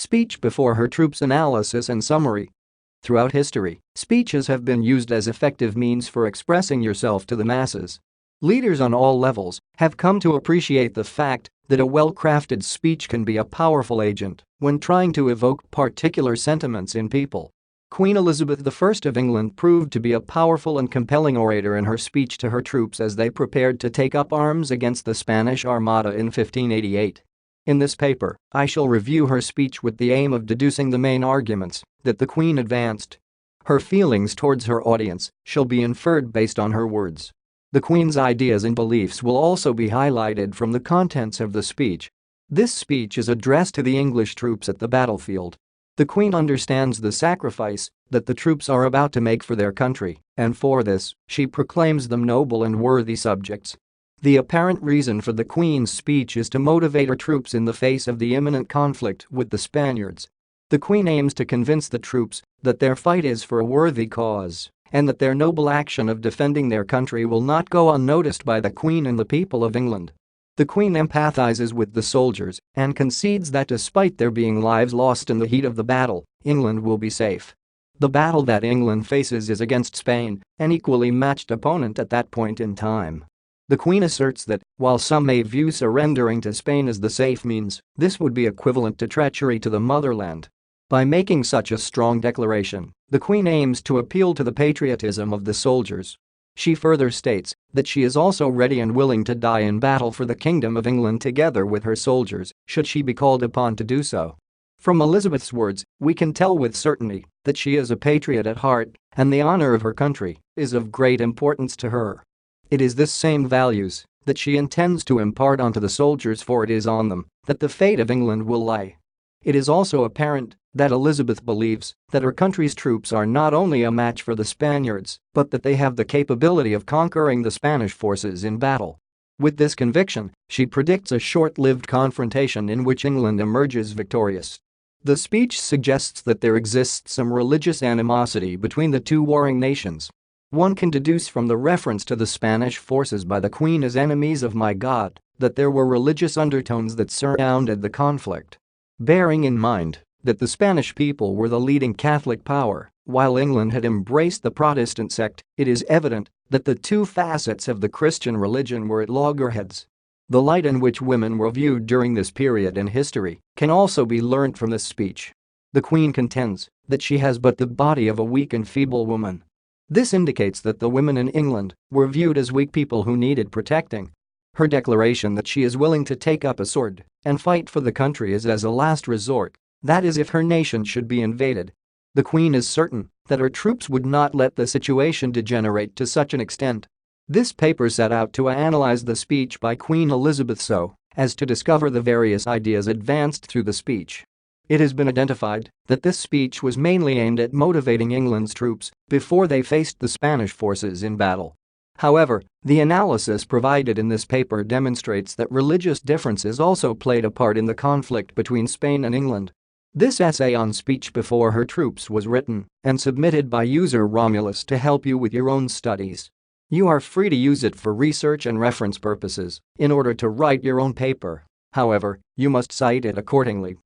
Speech before her troops analysis and summary. Throughout history, speeches have been used as effective means for expressing yourself to the masses. Leaders on all levels have come to appreciate the fact that a well-crafted speech can be a powerful agent when trying to evoke particular sentiments in people. Queen Elizabeth I of England proved to be a powerful and compelling orator in her speech to her troops as they prepared to take up arms against the Spanish Armada in 1588. In this paper, I shall review her speech with the aim of deducing the main arguments that the Queen advanced. Her feelings towards her audience shall be inferred based on her words. The Queen's ideas and beliefs will also be highlighted from the contents of the speech. This speech is addressed to the English troops at the battlefield. The Queen understands the sacrifice that the troops are about to make for their country, and for this, she proclaims them noble and worthy subjects. The apparent reason for the Queen's speech is to motivate her troops in the face of the imminent conflict with the Spaniards. The Queen aims to convince the troops that their fight is for a worthy cause and that their noble action of defending their country will not go unnoticed by the Queen and the people of England. The Queen empathizes with the soldiers and concedes that despite there being lives lost in the heat of the battle, England will be safe. The battle that England faces is against Spain, an equally matched opponent at that point in time. The Queen asserts that, while some may view surrendering to Spain as the safe means, this would be equivalent to treachery to the motherland. By making such a strong declaration, the Queen aims to appeal to the patriotism of the soldiers. She further states that she is also ready and willing to die in battle for the Kingdom of England together with her soldiers, should she be called upon to do so. From Elizabeth's words, we can tell with certainty that she is a patriot at heart, and the honor of her country is of great importance to her. It is this same values that she intends to impart onto the soldiers, for it is on them that the fate of England will lie. It is also apparent that Elizabeth believes that her country's troops are not only a match for the Spaniards, but that they have the capability of conquering the Spanish forces in battle. With this conviction, she predicts a short-lived confrontation in which England emerges victorious. The speech suggests that there exists some religious animosity between the two warring nations. One can deduce from the reference to the Spanish forces by the Queen as enemies of my God that there were religious undertones that surrounded the conflict. Bearing in mind that the Spanish people were the leading Catholic power, while England had embraced the Protestant sect, it is evident that the two facets of the Christian religion were at loggerheads. The light in which women were viewed during this period in history can also be learnt from this speech. The Queen contends that she has but the body of a weak and feeble woman. This indicates that the women in England were viewed as weak people who needed protecting. Her declaration that she is willing to take up a sword and fight for the country is as a last resort, that is, if her nation should be invaded. The Queen is certain that her troops would not let the situation degenerate to such an extent. This paper set out to analyze the speech by Queen Elizabeth so as to discover the various ideas advanced through the speech. It has been identified that this speech was mainly aimed at motivating England's troops before they faced the Spanish forces in battle. However, the analysis provided in this paper demonstrates that religious differences also played a part in the conflict between Spain and England. This essay on speech before her troops was written and submitted by user Romulus to help you with your own studies. You are free to use it for research and reference purposes in order to write your own paper. However, you must cite it accordingly.